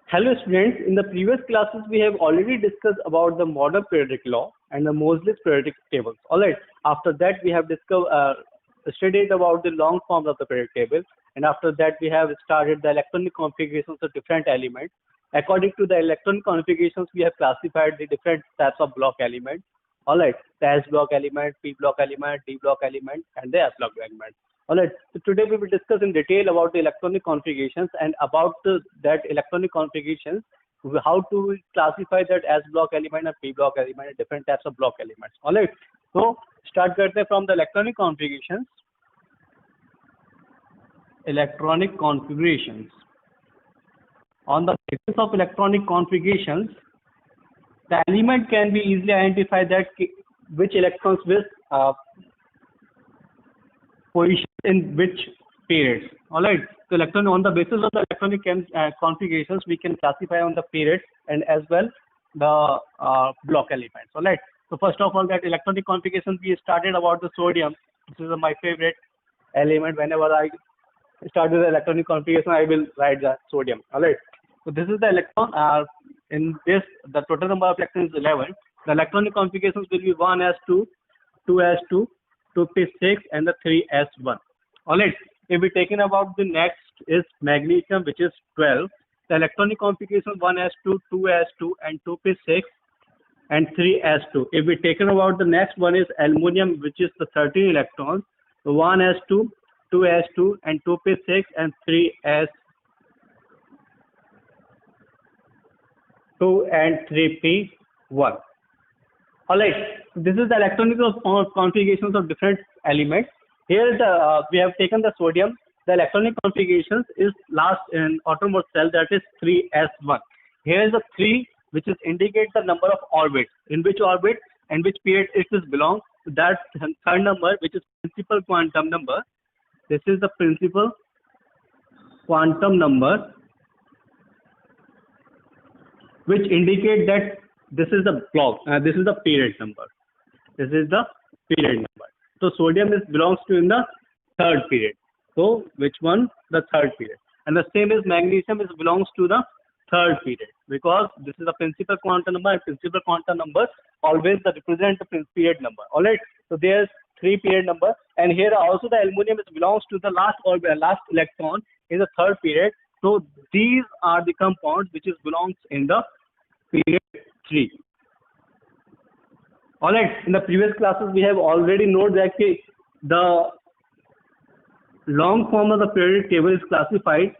Hello students, in the previous classes we have already discussed about the modern periodic law and the Moseley's periodic tables. Alright, after that we have studied about the long forms of the periodic table, and after that we have started the electronic configurations of different elements. According to the electronic configurations we have classified the different types of block elements. Alright, the S block element, P block element, D block element and the F block element. Alright, so today we will discuss in detail about the electronic configurations and about that electronic configurations, how to classify that as block element and P block element and different types of block elements. Alright, so start करते हैं from the electronic configurations. Electronic configurations. On the basis of electronic configurations, the element can be easily identified that which electrons with position in which periods. Alright, so electron on the basis of the electronic configurations we can classify on the periods and as well the block elements. Alright, so first of all, that electronic configuration we started about the sodium. This is my favorite element. Whenever I start with the electronic configuration I will write the sodium. Alright, so this is the electron. In this the total number of electrons is 11. The electronic configurations will be 1s2, 2s2, 2p6 and the 3s1. Alright, if we taken about the next is magnesium, which is 12. The electronic configuration 1s2, 2s2 and 2p6 and 3s2. If we taken about the next one is aluminum, which is the 13 electrons, 1s2, 2s2 and 2p6 and 3s2 and 3p1. Alright, this is the electronic configurations of different elements. Here we have taken the sodium. The electronic configurations is last in outermost cell, that is 3s1. Here is the 3 which is indicate the number of orbits, in which orbit and which period it is belong. That third number, which is principal quantum number. This is the principal quantum number, which indicate that this is the block, this is the period number. This is the period number. So sodium belongs to in the third period. So which one? The third period. And the same is magnesium belongs to the third period, because this is the principal quantum number, and principal quantum number always represent the period number. Alright. So there's 3 period number, and here also the aluminum belongs to the last electron in the third period. So these are the compounds which belongs in the period 3. Alright, in the previous classes we have already noted that the long form of the periodic table is classified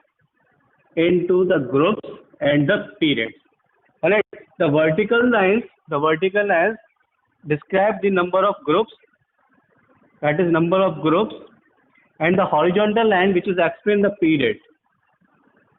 into the groups and the periods. Alright, the vertical lines describe the number of groups, that is number of groups, and the horizontal line which is explain the period.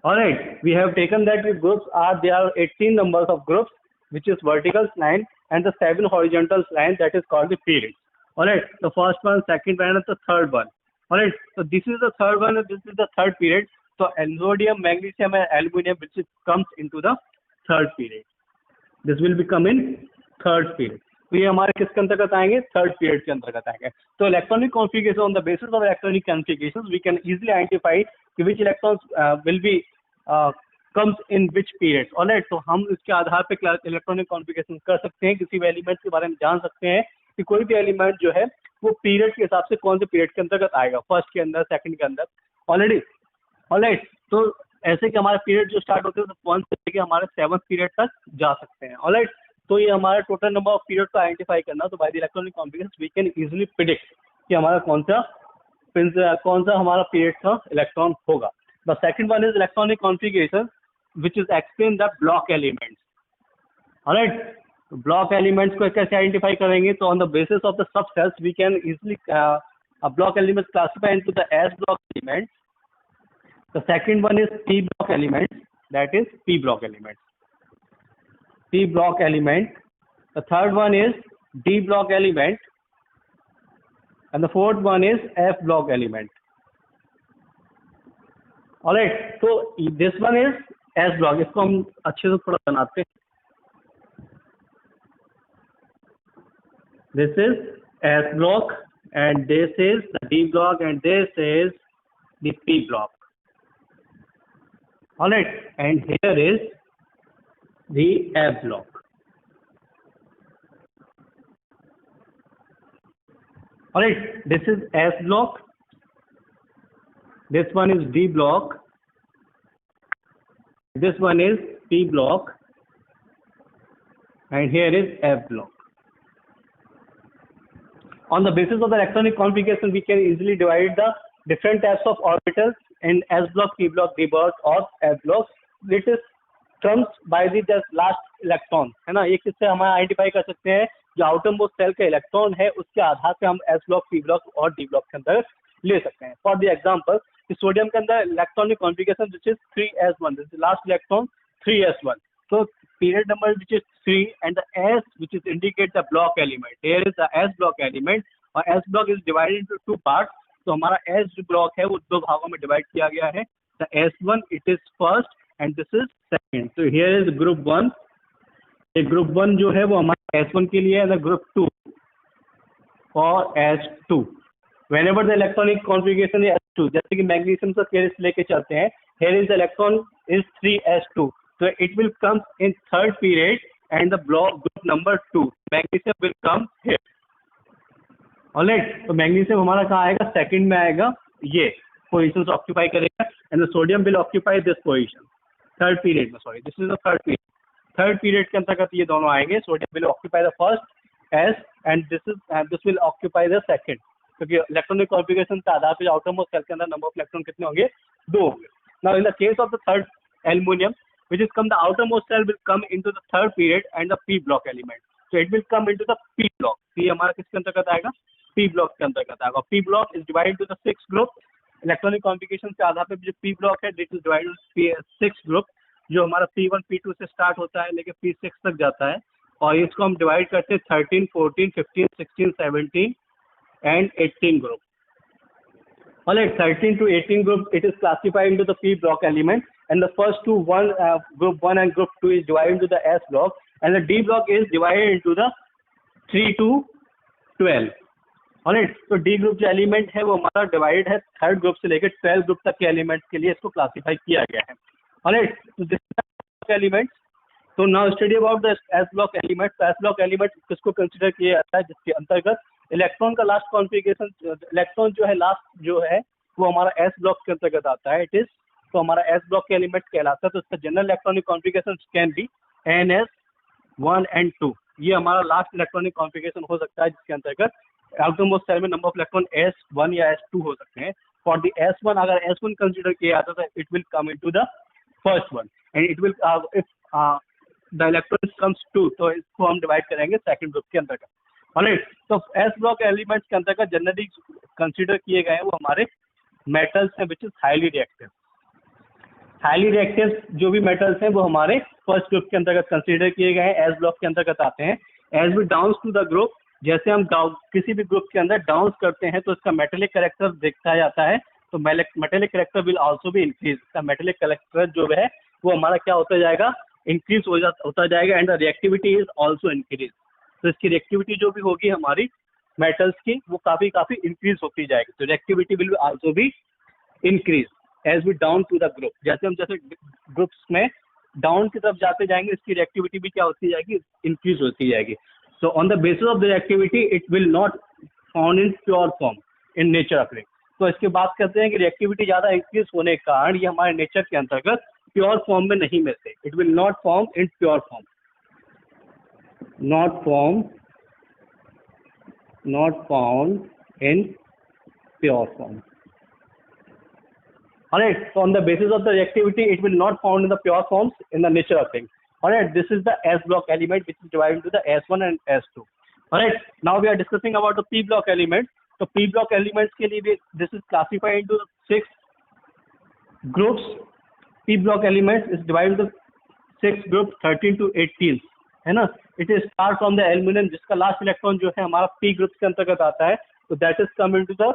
Alright, we have taken that the groups there are 18 numbers of groups, which is vertical line, and the 7 horizontal lines, that is called the periods. Alright, the first one, second one, and the third one. Alright, so this is the third one, and this is the third period. So sodium, magnesium and aluminum which comes into the third period. This will become in third period. तो ये हमारे किसके अंतर्गत आएंगे? Third period के अंतर्गत आएंगे. तो electronic configuration, on the basis of electronic configurations we can easily identify कि which electrons will be comes in which period. Alright, तो हम इसके आधार पे इलेक्ट्रॉनिक कॉन्फ़िगरेशन कर सकते हैं, किसी भी एलिमेंट के बारे में जान सकते हैं कि कोई भी एलिमेंट जो है वो पीरियड के हिसाब से कौन से पीरियड के अंतर्गत आएगा, फर्स्ट के अंदर, सेकंड के अंदर. ऑलराइट, तो ऐसे कि हमारे पीरियड जो स्टार्ट होते हैं तो 1 से लेके हमारे 7th पीरियड तक जा सकते हैं. ऑलराइट, तो ये हमारा टोटल नंबर ऑफ पीरियड को आइडेंटिफाई करना. तो by the electronic configuration we can easily predict कि हमारा कौन सा हमारा पीरियड का इलेक्ट्रॉन होगा. The second one is electronic configuration which is explain the block elements. Alright, block elements को कैसे आइडेंटिफाई करेंगे? तो on the basis of the subcells we can easily block elements classify into the S block elements. The second one is P block elements, that is P block elements. P block element. The third one is D block element, and the fourth one is F block element. Alright, so this one is S block. इसको हम अच्छे से थोड़ा बनाते हैं. This is S block, and this is the D block, and this is the P block. All right, and here is the F block. All right, this is S block. This one is D block. This one is P block. And here is F block. On the basis of the electronic configuration, we can easily divide the different types of orbitals in S block, P block, D block और F block. It is terms by the just last electron, है ना. एक इससे हम identify कर सकते हैं जो आउटर मोस्ट सेल का इलेक्ट्रॉन है, उसके आधार पे हम S block, P block और D block के अंदर ले सकते हैं. फॉर द एग्जांपल, सोडियम के अंदर electronic configuration which is 3s1, this is last electron 3s1. So period number which is 3 and the S which is indicate the block element. Here is the S block element और S block is divided into two parts. तो हमारा S जो block है वो दो भागों में divide किया गया है. The S1 it is first and this is second. So here is group 1. ये group 1 जो है वो हमारा S1 के लिए है, the group 2 for S2. Whenever the electronic configuration is S2, जैसे कि मैग्नीशियम का केस लेके चलते हैं, here is the electron is 3s2. So it will come in third period and the block group number 2. Magnesium will come here. Alright, तो magnesium हमारा कहाँ आएगा? सेकंड में आएगा, ये पोजीशंस ऑक्यूपाई करेगा and the sodium will occupy this position. Third period में, sorry, this is the third period. Third period के अंतर्गत ये दोनों आएंगे. Sodium will occupy the first S and this will occupy the second. क्योंकि electronic configuration के आधार पर आउटर मोस्ट सेल के अंदर नंबर ऑफ इलेक्ट्रॉन कितने होंगे? 2 होंगे. Now in the case of the third aluminium which is come, the outermost cell will come into the third period and the P block element. So it will come into the P block. P हमारा किसके अंतर्गत आएगा? P block के अंतर्गत आएगा. P block is divided into the 6 group. Electronic configuration के आधार पे जो P block है, this is divided into 6 group. जो हमारा P1, P2 से स्टार्ट होता है लेके P6 तक जाता है और इसको हम डिवाइड करते हैं 13, 14, 15, 16, 17 and 18 group. Alright, 13 to 18 group, it is classified into the P block element, and the first two, group 1 and group 2 is divided into the S block, and the D block is divided into the 3 to 12. Alright, तो D group जो element है वो हमारा divide है third group से लेकर 12 group तक के एलिमेंट्स के लिए इसको क्लासिफाई किया गया है. Alright, तो दिस एलिमेंट्स. तो now study about the S block element. S block element किसको कंसिडर किया जाता है? जिसके अंतर्गत इलेक्ट्रॉन का लास्ट कॉन्फ़िगरेशन, इलेक्ट्रॉन जो है लास्ट जो है वो हमारा एस ब्लॉक के अंतर्गत आता है. इट इज, तो हमारा एस ब्लॉक के एलिमेंट कहलाता है. तो इसका general electronic configuration can be NS1 and 2. ये हमारा लास्ट इलेक्ट्रॉनिक कॉन्फ़िगरेशन हो सकता है जिसके अंतर्गत आउटरमोस्ट सेल में नंबर ऑफ इलेक्ट्रॉन S1 या S2 हो सकते हैं. फॉर द S1, अगर S1 कंसिडर किया जाता है, it will come into the first one and it will, if the electron comes 2, तो इसको हम डिवाइड करेंगे सेकंड ग्रुप के अंतर्गत. ऑलराइट, तो एस ब्लॉक एलिमेंट्स के अंतर्गत जनरली कंसीडर किए गए हैं वो हमारे मेटल्स हैं which is highly reactive. Highly reactive जो भी मेटल्स हैं वो हमारे फर्स्ट ग्रुप के अंतर्गत कंसीडर किए गए हैं, एस ब्लॉक के अंतर्गत आते हैं. As we downs to the group, जैसे हम किसी भी ग्रुप के अंदर डाउन्स करते हैं तो इसका मेटेलिक कैरेक्टर देखा जाता है. तो मेटेलिक कैरेक्टर विल आल्सो भी इंक्रीज. इसका मेटेलिक कैरेक्टर जो है वो हमारा क्या होता जाएगा? इंक्रीज होता जाएगा and the reactivity is also increase. तो इसकी रिएक्टिविटी जो भी होगी हमारी मेटल्स की वो काफी इंक्रीज होती जाएगी. तो रिएक्टिविटी विल आल्सो भी increase as we down to the group. जैसे हम ग्रुप्स में डाउन की तरफ जाते जाएंगे इसकी रिएक्टिविटी भी क्या होती जाएगी? इंक्रीज होती जाएगी. So on the basis of the reactivity it will not found in pure form in nature offering. तो इसके बात करते हैं कि रिएक्टिविटी ज्यादा इंक्रीज होने के कारण ये हमारे नेचर के अंतर्गत प्योर फॉर्म में नहीं मिलते. It will not form in pure form, not found in pure form. Alright, so on the basis of the reactivity it will not found in the pure forms in the nature of things. Alright, this is the S block element which is divided into the S1 and S2. Alright, now we are discussing about the P block element. So P block elements के लिए भी this is classified into 6 groups. P block elements is divided into 6 groups, 13 to 18, है ना. It is start from the aluminium जिसका last electron जो है हमारा P group के अंतर्गत आता है. तो that is come into the,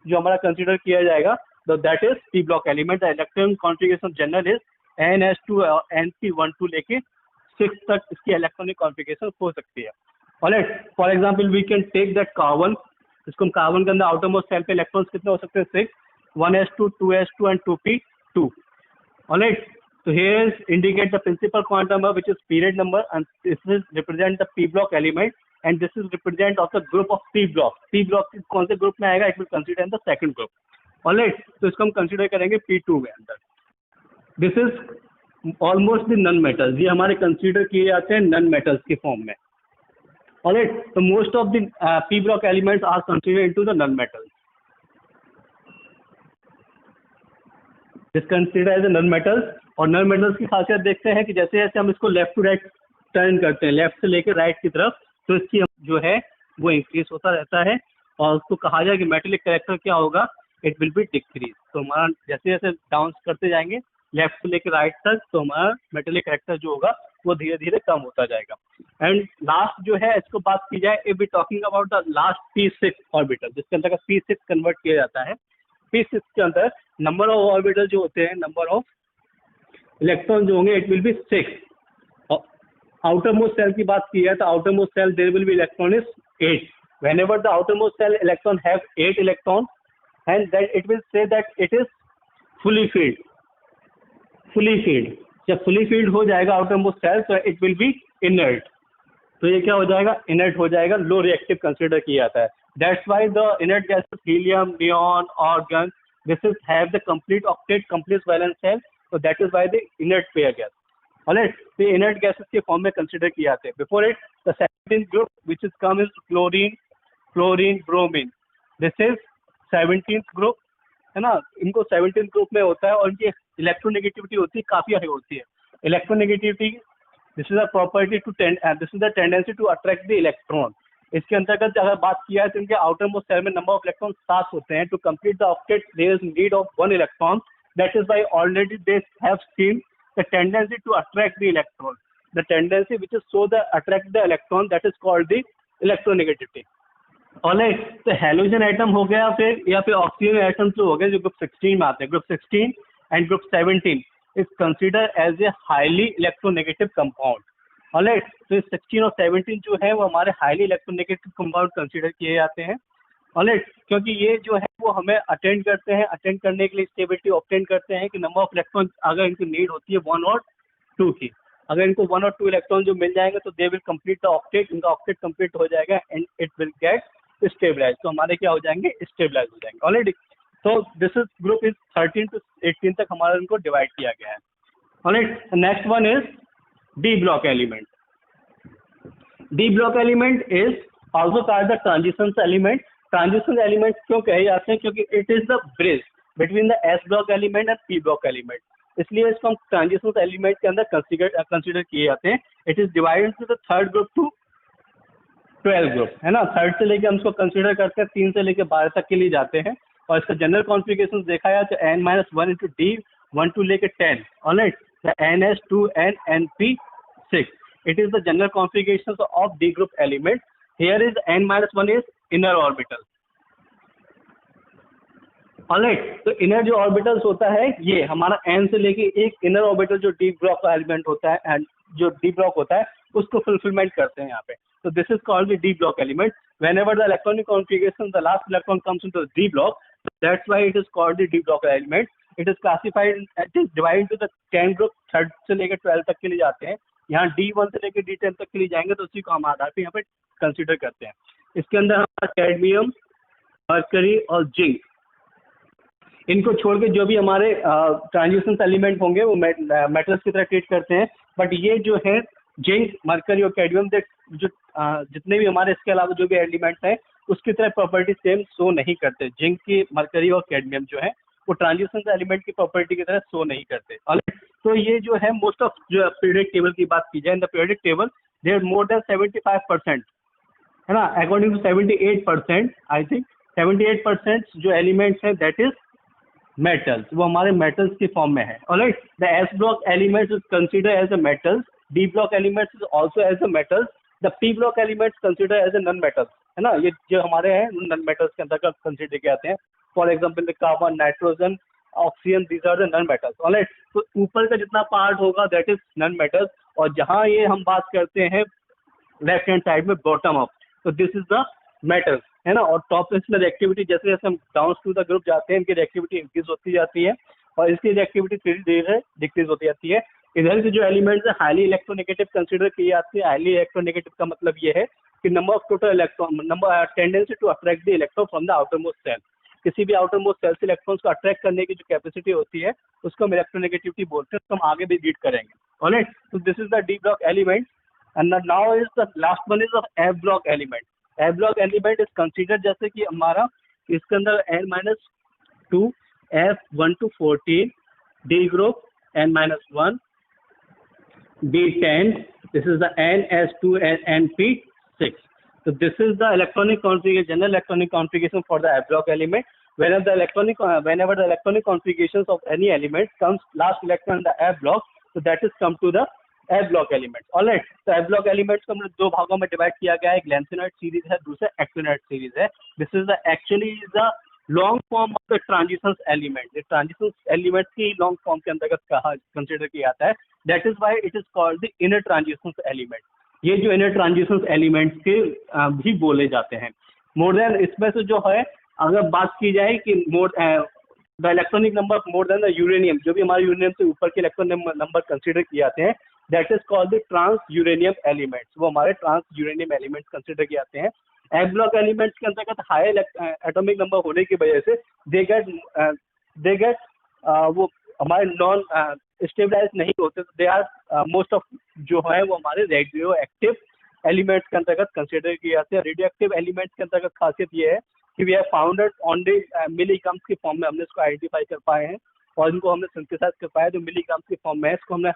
जो हमारा कंसीडर किया जाएगा, तो that is P block element. The electron configuration general is NS2 और NP12 लेके 6 तक इसकी इलेक्ट्रॉनिक कॉन्फ़िगरेशन हो सकती है. Alright, for example we can take that carbon. इसको हम कार्बन के अंदर आउटरमोस्ट सेल पे इलेक्ट्रॉन्स कितने हो सकते हैं? 6, 1s2, 2s2 and 2p2. All right. So here is indicate the principal quantum number, which is period number, and this is represent the p block element, and this is represent of the group of p block. p block कौन से group में आएगा? It will consider in the second group. All right. तो इसको हम consider करेंगे p2 में अंदर. This is almost the non metals. ये हमारे consider किए जाते हैं non metals के form में. All right. So most of the p block elements are considered into the non metals. This consider as a non metals. और non metals की खासियत देखते हैं कि जैसे जैसे हम इसको लेफ्ट टू राइट टर्न करते हैं, लेफ्ट से लेकर राइट की तरफ, तो इसकी जो है वो इंक्रीज होता रहता है, और उसको कहा जाए कि मेटेलिक कैरेक्टर क्या होगा, इट विल बी डिक्रीज. तो हमारा जैसे जैसे डाउन करते जाएंगे लेफ्ट से लेकर राइट तक, तो हमारा मेटेलिक कैरेक्टर जो होगा वो धीरे धीरे कम होता जाएगा. एंड लास्ट जो है, इसको बात की जाए, if we talking about the last p6 orbital, जिसके अंदर का p6 कन्वर्ट किया जाता है. p6 के अंदर नंबर ऑफ ऑर्बिटल जो होते हैं, नंबर ऑफ इलेक्ट्रॉन जो होंगे, it will be 6. Outer most shell की बात की है तो outer most shell there will be electron is 8. whenever the outermost cell electron have 8 electrons, and then it will say that it is fully filled. जब fully filled हो जाएगा outermost cell, तो it will be inert. तो ये क्या हो जाएगा? inert हो जाएगा, low reactive consider किया जाता है. That's why the inert gases helium, neon, argon, this is have the complete octet, complete valence shell. So that is why the inert pair gas. Alright, the inert gases के form में consider किए जाते हैं. Before it, the 17th group which is come is chlorine, bromine. This is 17th group, है ना? इनको 17th group में होता है और इनकी इलेक्ट्रोनेगेटिविटी होती है, काफी हाई होती है. Electronegativity, this is a property to this is the tendency to attract the electron. इसके अंतर्गत अगर बात किया है तो इनके आउटर मोस्ट सेल में नंबर ऑफ इलेक्ट्रॉन 7 होते हैं. To complete the octet there is need of 1 electron. That is why already they have seen the tendency to attract the electron. The tendency which is so the attract the electron, that is called the electronegativity. Alright, तो halogen atom हो गया फिर, या फिर oxygen atom जो हो गए जो ग्रुप 16 में आते हैं. Group 16 and group 17 is considered as a highly electronegative compound. Alright, तो 16 और 17 जो है वो हमारे highly electronegative compound consider किए जाते हैं. ऑलराइट, क्योंकि ये जो है वो हमें अटेंड करते हैं, अटेंड करने के लिए स्टेबिलिटी ऑब्टेन करते हैं कि नंबर ऑफ इलेक्ट्रॉन अगर इनको नीड होती है 1 और 2 की, अगर इनको 1 और 2 इलेक्ट्रॉन जो मिल जाएंगे तो they will complete the octet, इनका ऑक्टेट कंप्लीट हो जाएगा and it will get stabilize. तो हमारे क्या हो जाएंगे? स्टेबलाइज हो जाएंगे. ऑलरेडी तो this is group is 13 to 18 तक हमारा इनको डिवाइड किया गया है. Alright, next one is D block element. D block element is also called the transition element. Transition element क्यों कहे जाते हैं? क्योंकि it is the bridge between the S block element and P block element, इसलिए इसको हम transition element के अंदर कंसीडर किए जाते हैं. It is divided to the third group to 12 group, है ना? थर्ड से लेके हम इसको कंसीडर करते हैं 3 से लेके 12 तक के लिए जाते हैं. और इसका जनरल कॉन्फ़िगरेशन देखा जाए तो n-1 इंटू डी 1 to लेके 10. Alright, ns2n np6. It is the general configuration of D group element. Here is n-1 is inner orbital. Alright, तो inner जो orbitals होता है ये हमारा n से लेके एक inner orbital जो d block element होता है and जो d block होता है उसको fulfillment करते हैं यहाँ पे. So this is called the d block element. Whenever the electronic configuration the last electron comes into the d block, that's why it is called the d block element. It is classified, it is divided into the 10 group. Third से लेके 12 तक के लिए जाते हैं. यहाँ D1 से लेके D10 तक के लिए जाएंगे तो उसी को हम आधार पे यहाँ पे कंसीडर करते हैं. इसके अंदर हमारा कैडमियम, मर्करी और जिंक, इनको छोड़ के जो भी हमारे ट्रांजिशन एलिमेंट होंगे वो मेटल्स की तरह ट्रीट करते हैं. बट ये जो है जिंक, मर्करी और कैडमियम जो जितने भी हमारे इसके अलावा जो भी एलिमेंट्स हैं उसकी तरह प्रॉपर्टी सेम शो नहीं करते. जिंक की, मर्करी और कैडमियम जो है वो ट्रांजिशन एलिमेंट की प्रॉपर्टी की तरह शो नहीं करते. तो ये जो है मोस्ट ऑफ जो पीरियडिक टेबल की बात की जाए, in the periodic table there more than 75%, है ना? अकॉर्डिंग टू 78%, आई थिंक 78% जो एलिमेंट्स हैं दैट इज मेटल्स, वो हमारे मेटल्स की फॉर्म में है. Alright, the S block elements is consider as a metals, D block elements is also as a metals, the P block elements consider as a non metals, है ना? ये जो हमारे हैं नॉन मेटल्स के अंतर्गत कंसीडर किए जाते हैं. For example the carbon, nitrogen, oxygen, these are the non metals. Alright, तो ऊपर का जितना पार्ट होगा दैट इज नॉन मेटल्स. और जहाँ ये हम बात करते हैं लेफ्ट हैंड साइड में बॉटम अप, तो दिस इज द मेटल्स, है ना? और टॉप इसमें रिएक्टिविटी जैसे जैसे हम डाउन टू द ग्रुप जाते हैं इनकी रिएक्टिविटी इंक्रीज होती जाती है. और इसकी रिएक्टिविटी धीरे धीरे डिक्रीज होती जाती है। इधर के जो एलिमेंट्स है हाईली इलेक्ट्रोनेगेटिव कंसिडर की जाती है। हाईली इलेक्ट्रोनेगेटिव का मतलब ये है कि number of total electron, number tendency to attract the electron from the outer most shell, किसी भी आउटर मोस्ट सेल से इलेक्ट्रॉन्स को अट्रैक्ट करने की जो कैपेसिटी होती है उसको हम इलेक्ट्रोनेगेटिविटी बोलते हैं। तो हम आगे भी रीड करेंगे। ऑलराइट, तो this is the D block element and now is the last one is the F block element. F block element is consider जैसे कि हमारा इसके अंदर n-2 F1 to 14 D group n-1 D10, this is the ns2 and np6. So this is the electronic configuration, general electronic configuration for the F block element. Whenever the electronic configurations of any element comes last electron in the F block, so that is come to the F block elements. All right, तो F block elements को हमने दो भागों में divide किया गया है, एक लैंथेनॉइड सीरीज है, दूसरा एक्टिनॉइड सीरीज है। This is the actually is the long form of the transitions element. ये ट्रांजिशंस एलिमेंट की लॉन्ग फॉर्म के अंतर्गत कहा कंसिडर किया जाता है। That is why it is called the inner transitions element. ये जो इनर ट्रांजिशंस एलिमेंट्स के भी बोले जाते हैं। मोर देन इसमें से जो है अगर बात की जाए कि the electronic number more than the uranium, जो भी हमारे यूरेनियम से ऊपर के इलेक्ट्रॉन नंबर कंसिडर किए जाते हैं, that is called the transuranium elements. वो हमारे ट्रांस यूरेनियम एलिमेंट्स कंसिडर किए जाते हैं। एफ ब्लॉक एलिमेंट्स के अंतर्गत हाई एटॉमिक नंबर होने की वजह से दे गेट वो हमारे नॉन स्टेबलाइज नहीं होते। दे आर मोस्ट ऑफ जो है वो हमारे रेडियो एक्टिव एलिमेंट्स के अंतर्गत कंसिडर किए जाते हैं। रेडियो एक्टिव एलिमेंट्स के अंतर्गत खासियत ये है कि we have founded only milligrams की फॉर्म में हमने इसको आइडेंटिफाई कर पाए हैं और इनको हमने सिंथेसाइज कर पाया जो मिलीग्राम्स की फॉर्म में है। इसको हमने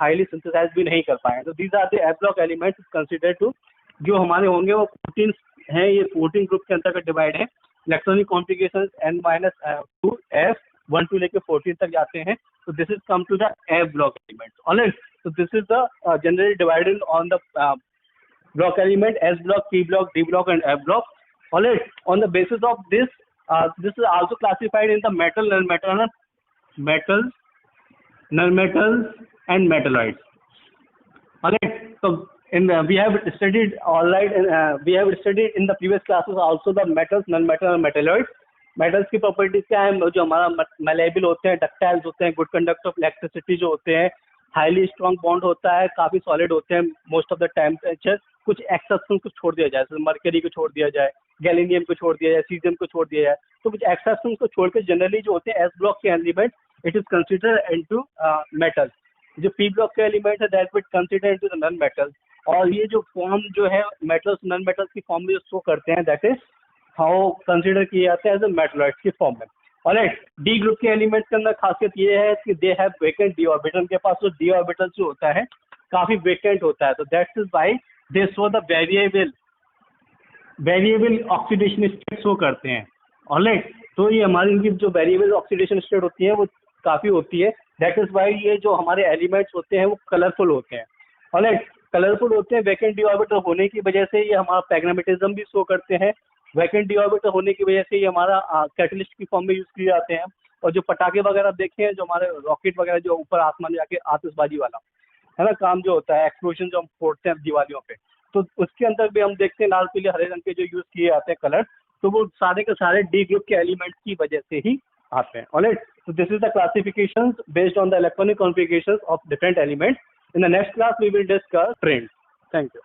हाईली सिंथेसाइज भी नहीं कर पाए हैं। तो these are the F block elements consider to, जो हमारे होंगे वो 14 हैं। ये 14 ग्रुप के अंतर्गत डिवाइड है। Electronic configuration n-2 F1 to लेके 14 तक जाते हैं। तो this is come to the F block elements. Alright, so this is the generally divided on the block element: S block, P block, D block, and F block. All right. On the basis of this, this is also classified in the metal, non-metal, metals, non-metals, and metalloids. All right. So we have studied we have studied in the previous classes also the metals, non-metal, and metalloids. Metals की properties क्या है? जो हमारा मलेबल होते हैं, डक्टाइल्स होते हैं, good conductor of electricity जो होते हैं, हाईली स्ट्रॉन्ग बॉन्ड होता है, काफी सॉलिड होते हैं मोस्ट ऑफ द टेम्परेचर। कुछ एक्सेप्शन को छोड़ दिया जाए, जैसे मर्करी को छोड़ दिया जाए, गैलीनियम को छोड़ दिया जाए, सीजियम को छोड़ दिया जाए, तो कुछ एक्सेप्शन को छोड़ के जनरली जो होते हैं एस ब्लॉक के element it is consider into metals. जो पी ब्लॉक के एलिमेंट है that it consider into the non metals. और ये जो फॉर्म जो है मेटल्स नॉन मेटल्स की फॉर्म में जो शो करते हैं दैट इज हाउ कंसिडर किए जाते हैं एज अ मेटलॉइड्स की फॉर्म में। ऑलराइट, डी ग्रुप के एलिमेंट्स के अंदर खासियत ये है कि they have vacant D orbital. उनके पास जो डी ऑर्बिटल जो होता है काफी वेकेंट होता है। तो that's is why they show the variable oxidation state show करते हैं। ऑलराइट, तो ये हमारी इनकी जो वेरिएबल ऑक्सीडेशन स्टेट होती है वो काफी होती है। दैट इज व्हाई ये जो हमारे एलिमेंट्स होते हैं वो कलरफुल होते हैं। ऑलराइट, कलरफुल होते हैं वेकेंट डी ऑर्बिटल होने की वजह से। ये हमारा पैग्नेमेटिज्म भी शो करते हैं। वैकेंट डी ऑर्बिटल होने की वजह से ये हमारा कैटलिस्ट की फॉर्म में यूज किए जाते हैं। और जो पटाखे वगैरह देखे हैं, जो हमारे रॉकेट वगैरह जो ऊपर आसमान में जाके आतिशबाजी वाला है ना काम जो होता है, एक्सप्लोजन जो हम फोड़ते हैं दिवालियों पे, तो उसके अंदर भी हम देखते हैं लाल पीले हरे रंग के जो यूज किए जाते हैं कलर, तो वो सारे के सारे डी ग्रुप के एलिमेंट्स की वजह से ही आते हैं। Alright, so this is the classifications based on the electronic configurations of different elements. In the next class we will discuss trends. Thank you.